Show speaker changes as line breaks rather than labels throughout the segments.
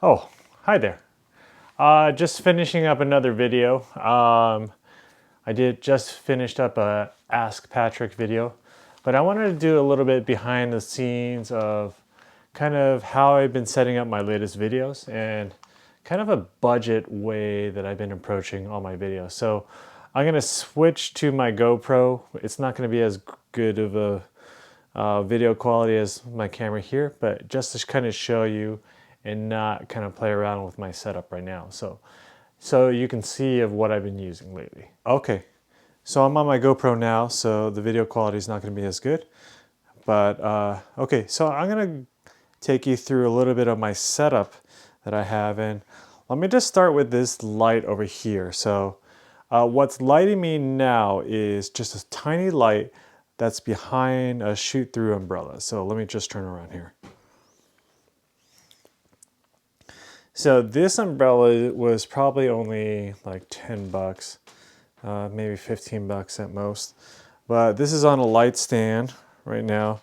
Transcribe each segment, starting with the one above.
Oh, hi there. Just finishing up another video. I just finished up a Ask Patrick video, but I wanted to do a little bit behind the scenes of kind of how I've been setting up my latest videos and kind of a budget way that I've been approaching all my videos. So I'm going to switch to my GoPro. It's not going to be as good of a video quality as my camera here, but just to kind of show you and not kind of play around with my setup right now. So you can see of what I've been using lately. Okay, so I'm on my GoPro now, so the video quality is not going to be as good. But okay, so I'm going to take you through a little bit of my setup that I have. And let me just start with this light over here. So what's lighting me now is just a tiny light that's behind a shoot-through umbrella. So let me just turn around here. So this umbrella was probably only like 10 bucks, maybe 15 bucks at most. But this is on a light stand right now.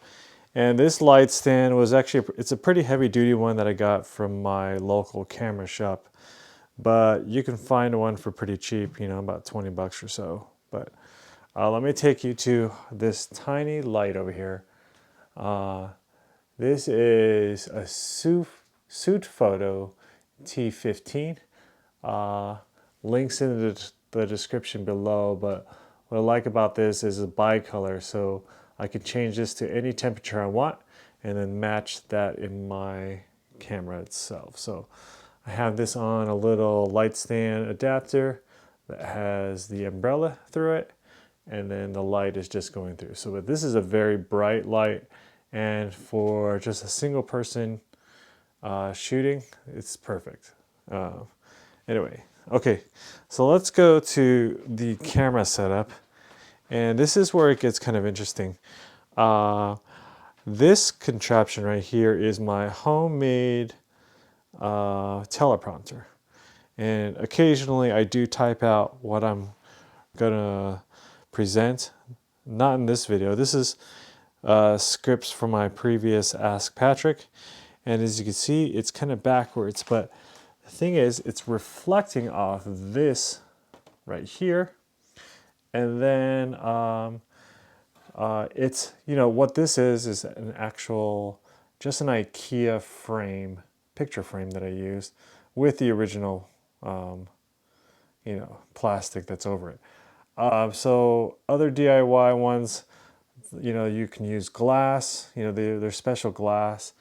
And this light stand was actually, it's a pretty heavy duty one that I got from my local camera shop. But you can find one for pretty cheap, you know, about 20 bucks or so. But let me take you to this tiny light over here. This is a Sutefoto T15. Links in the description below, but what I like about this is a bicolor, so I can change this to any temperature I want and then match that in my camera itself. So I have this on a little light stand adapter that has the umbrella through it, and then the light is just going through. So this is a very bright light, and for just a single person shooting, it's perfect. Anyway, okay, so let's go to the camera setup, and this is where it gets kind of interesting. This contraption right here is my homemade teleprompter, and occasionally I do type out what I'm gonna present. Not in this video. This is scripts from my previous Ask Patrick. And as you can see, it's kind of backwards, but the thing is, it's reflecting off this right here. And then it's, you know, what this is an actual, just an IKEA frame, picture frame that I used with the original, you know, plastic that's over it. So other DIY ones, you know, you can use glass, you know, they're special glass.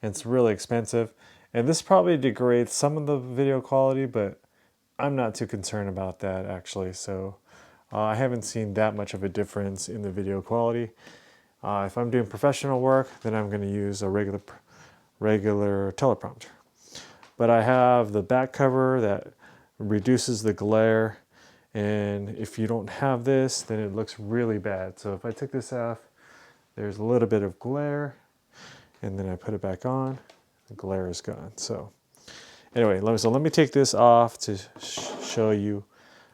And it's really expensive, and this probably degrades some of the video quality, but I'm not too concerned about that actually. So I haven't seen that much of a difference in the video quality. If I'm doing professional work, then I'm going to use a regular teleprompter. But I have the back cover that reduces the glare, and if you don't have this, then it looks really bad. So if I took this off, there's a little bit of glare. And then I put it back on, the glare is gone. So anyway, let me take this off to show you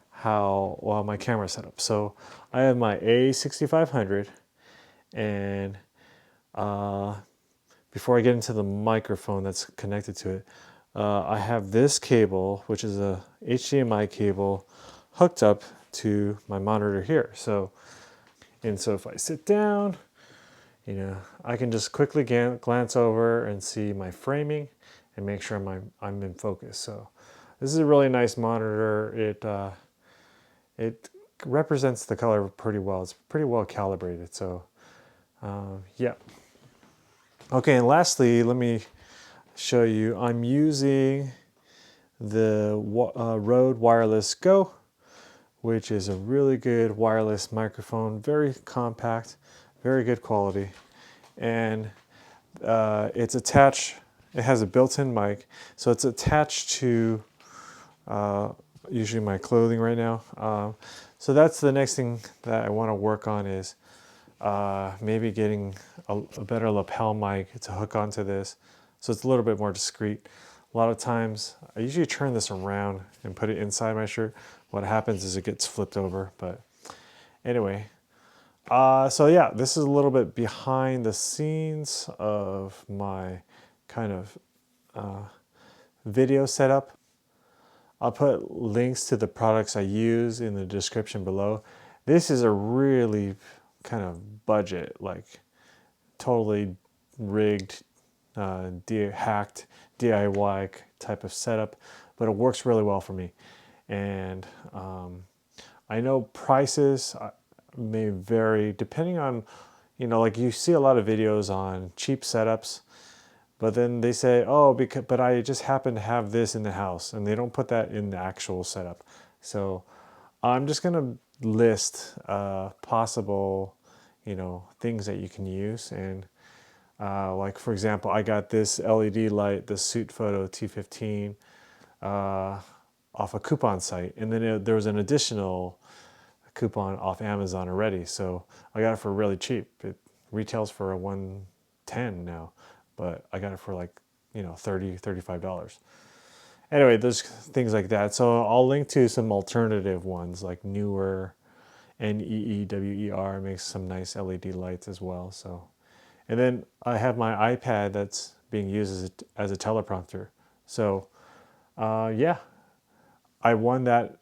how my camera set up. So I have my A6500, and before I get into the microphone that's connected to it, I have this cable, which is a HDMI cable, hooked up to my monitor here. So if I sit down, you know, I can just quickly glance over and see my framing and make sure I'm in focus. So this is a really nice monitor. It represents the color pretty well. It's pretty well calibrated. So yeah. Okay, and lastly, let me show you. I'm using the Rode Wireless Go, which is a really good wireless microphone, very compact. Very good quality, and it's attached, it has a built-in mic, so it's attached to usually my clothing right now. So that's the next thing that I want to work on is maybe getting a better lapel mic to hook onto this, so it's a little bit more discreet. A lot of times, I usually turn this around and put it inside my shirt. What happens is it gets flipped over, but anyway. So yeah, this is a little bit behind the scenes of my kind of video setup. I'll put links to the products I use in the description below. This is a really kind of budget, like totally rigged, hacked DIY type of setup, but it works really well for me. And I know prices may vary depending on, like you see a lot of videos on cheap setups, but then they say, oh, but I just happen to have this in the house, and they don't put that in the actual setup. So I'm just gonna list possible, things that you can use. And like for example, I got this LED light, the Sutefoto T15, off a coupon site, and then there was an additional coupon off Amazon already, so I got it for really cheap. It retails for $110 now, but I got it for like $30-$35. Anyway, there's things like that. So I'll link to some alternative ones like Newer, NEEWER makes some nice LED lights as well. So, and then I have my iPad that's being used as a teleprompter. So yeah, I won that.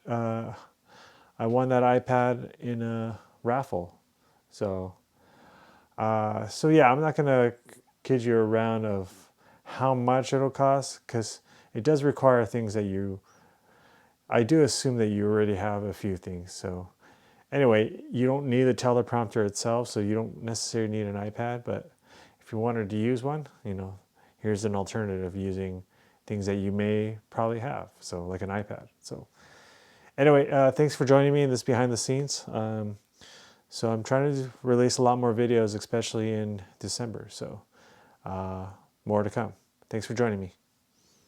I won that iPad in a raffle. So, so yeah, I'm not gonna kid you around of how much it'll cost, because it does require things that I do assume that you already have a few things. So anyway, you don't need the teleprompter itself, so you don't necessarily need an iPad, but if you wanted to use one, here's an alternative using things that you may probably have, so like an iPad. So anyway, thanks for joining me in this behind the scenes. So I'm trying to release a lot more videos, especially in December, so more to come. Thanks for joining me.